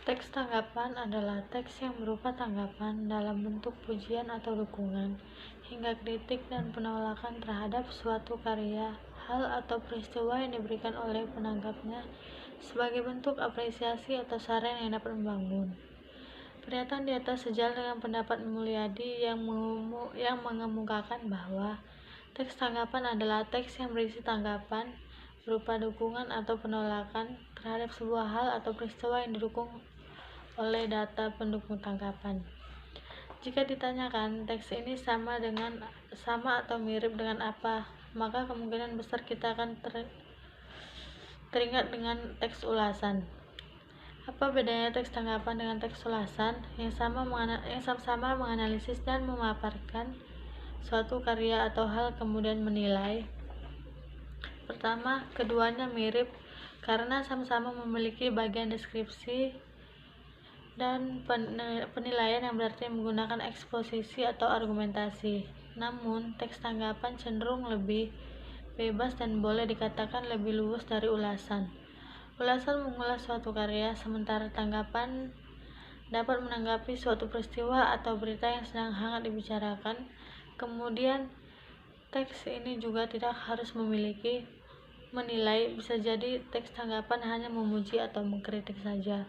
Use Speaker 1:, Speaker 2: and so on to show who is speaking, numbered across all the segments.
Speaker 1: Teks tanggapan adalah teks yang berupa tanggapan dalam bentuk pujian atau dukungan, hingga kritik dan penolakan terhadap suatu karya, hal atau peristiwa yang diberikan oleh penanggapnya sebagai bentuk apresiasi atau saran yang dapat membangun. Pernyataan di atas sejalan dengan pendapat Mulyadi yang mengemukakan bahwa teks tanggapan adalah teks yang berisi tanggapan berupa dukungan atau penolakan terhadap sebuah hal atau peristiwa yang didukung oleh data pendukung tanggapan. Jika ditanyakan teks ini sama atau mirip dengan apa, maka kemungkinan besar kita akan teringat dengan teks ulasan. Apa bedanya teks tanggapan dengan teks ulasan yang sama-sama menganalisis dan memaparkan suatu karya atau hal kemudian menilai? Pertama, keduanya mirip karena sama-sama memiliki bagian deskripsi dan penilaian yang berarti menggunakan eksposisi atau argumentasi. Namun, teks tanggapan cenderung lebih bebas dan boleh dikatakan lebih luas dari ulasan. Ulasan mengulas suatu karya, sementara tanggapan dapat menanggapi suatu peristiwa atau berita yang sedang hangat dibicarakan. Kemudian, teks ini juga tidak harus menilai, bisa jadi teks tanggapan hanya memuji atau mengkritik saja.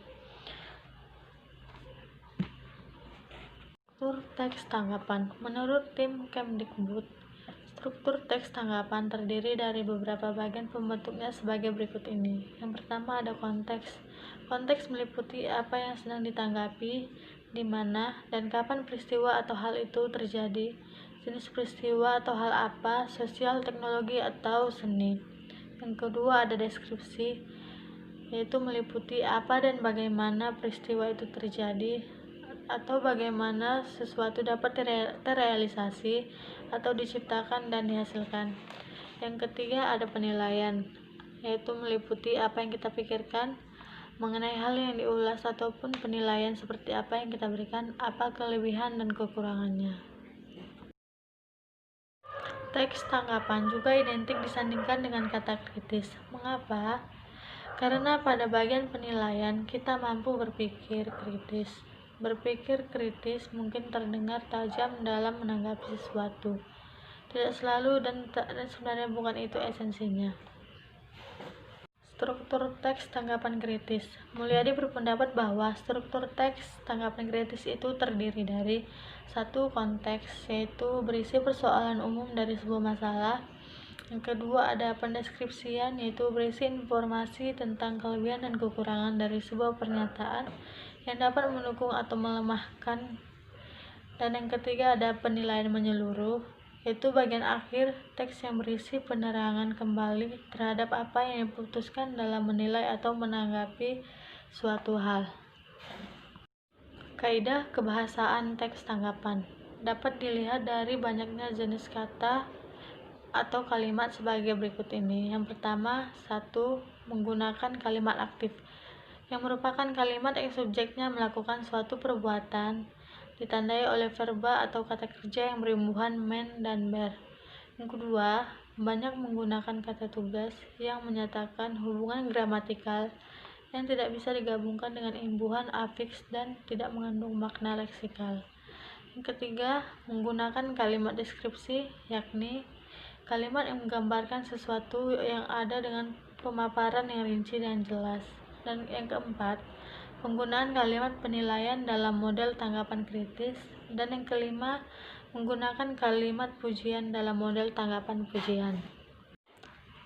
Speaker 1: Struktur teks tanggapan. Menurut tim Kemdikbud, struktur teks tanggapan terdiri dari beberapa bagian pembentuknya sebagai berikut ini. Yang pertama ada konteks. Konteks meliputi apa yang sedang ditanggapi, di mana dan kapan peristiwa atau hal itu terjadi, jenis peristiwa atau hal apa, sosial, teknologi, atau seni. Yang kedua ada deskripsi, yaitu meliputi apa dan bagaimana peristiwa itu terjadi, atau bagaimana sesuatu dapat terrealisasi atau diciptakan dan dihasilkan. Yang ketiga ada penilaian, yaitu meliputi apa yang kita pikirkan mengenai hal yang diulas ataupun penilaian seperti apa yang kita berikan, apa kelebihan dan kekurangannya. Teks tanggapan juga identik disandingkan dengan kata kritis. Mengapa? Karena pada bagian penilaian kita mampu berpikir kritis. Berpikir kritis mungkin terdengar tajam dalam menanggapi sesuatu. Tidak selalu dan sebenarnya bukan itu esensinya. Struktur teks tanggapan kritis. Mulyadi berpendapat bahwa struktur teks tanggapan kritis itu terdiri dari satu konteks, yaitu berisi persoalan umum dari sebuah masalah. Yang kedua ada pendeskripsian, yaitu berisi informasi tentang kelebihan dan kekurangan dari sebuah pernyataan yang dapat mendukung atau melemahkan. Dan yang ketiga ada penilaian menyeluruh, yaitu bagian akhir teks yang berisi penerangan kembali terhadap apa yang diputuskan dalam menilai atau menanggapi suatu hal. Kaidah kebahasaan teks tanggapan dapat dilihat dari banyaknya jenis kata atau kalimat sebagai berikut ini. Yang pertama, 1. Menggunakan kalimat aktif, yang merupakan kalimat yang subjeknya melakukan suatu perbuatan, ditandai oleh verba atau kata kerja yang berimbuhan men dan ber. Yang kedua, banyak menggunakan kata tugas yang menyatakan hubungan gramatikal yang tidak bisa digabungkan dengan imbuhan afiks dan tidak mengandung makna leksikal. Yang ketiga, menggunakan kalimat deskripsi, yakni kalimat yang menggambarkan sesuatu yang ada dengan pemaparan yang rinci dan jelas. Dan yang keempat, penggunaan kalimat penilaian dalam model tanggapan kritis. Dan yang kelima, menggunakan kalimat pujian dalam model tanggapan pujian.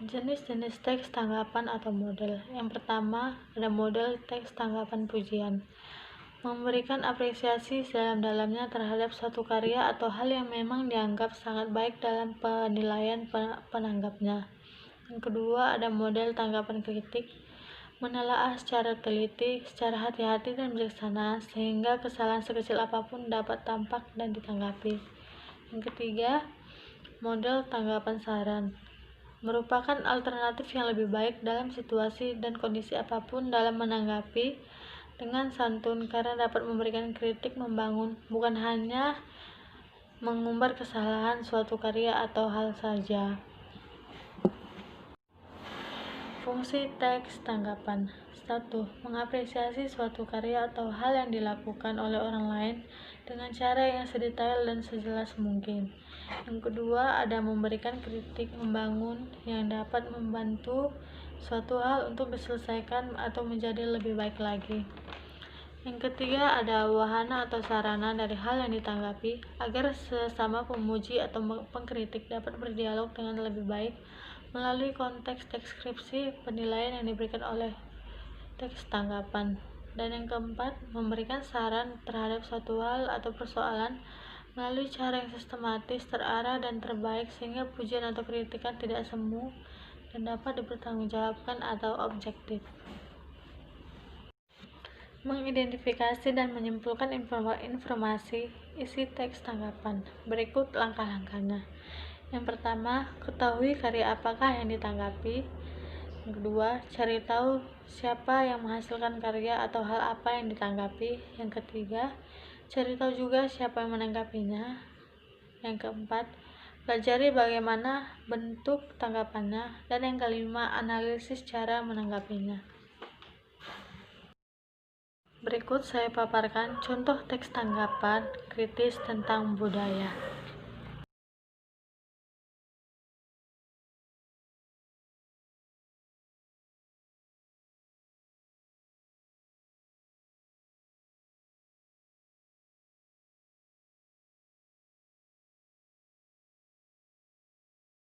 Speaker 1: Jenis-jenis teks tanggapan atau model. Yang pertama, ada model teks tanggapan pujian. Memberikan apresiasi sedalam-dalamnya terhadap suatu karya atau hal yang memang dianggap sangat baik dalam penilaian penanggapnya. Yang kedua, ada model tanggapan kritik. Menelaah secara teliti, secara hati-hati dan bijaksana, sehingga kesalahan sekecil apapun dapat tampak dan ditanggapi. Yang ketiga, model tanggapan saran. Merupakan alternatif yang lebih baik dalam situasi dan kondisi apapun dalam menanggapi dengan santun, karena dapat memberikan kritik membangun, bukan hanya mengumbar kesalahan suatu karya atau hal saja. Fungsi teks tanggapan. 1. Mengapresiasi suatu karya atau hal yang dilakukan oleh orang lain dengan cara yang sedetail dan sejelas mungkin. Yang kedua, ada memberikan kritik membangun yang dapat membantu suatu hal untuk diselesaikan atau menjadi lebih baik lagi. Yang ketiga, ada wahana atau sarana dari hal yang ditanggapi agar sesama pemuji atau pengkritik dapat berdialog dengan lebih baik melalui konteks deskripsi penilaian yang diberikan oleh teks tanggapan. Dan yang keempat, memberikan saran terhadap suatu hal atau persoalan melalui cara yang sistematis, terarah, dan terbaik sehingga pujian atau kritikan tidak semu dan dapat dipertanggungjawabkan atau objektif. Mengidentifikasi dan menyimpulkan informasi isi teks tanggapan. Berikut langkah-langkahnya. Yang pertama, ketahui karya apakah yang ditanggapi. Yang kedua, cari tahu siapa yang menghasilkan karya atau hal apa yang ditanggapi. Yang ketiga, cari tahu juga siapa yang menanggapinya. Yang keempat, pelajari bagaimana bentuk tanggapannya. Dan yang kelima, analisis cara menanggapinya. Berikut saya paparkan contoh teks tanggapan kritis tentang budaya.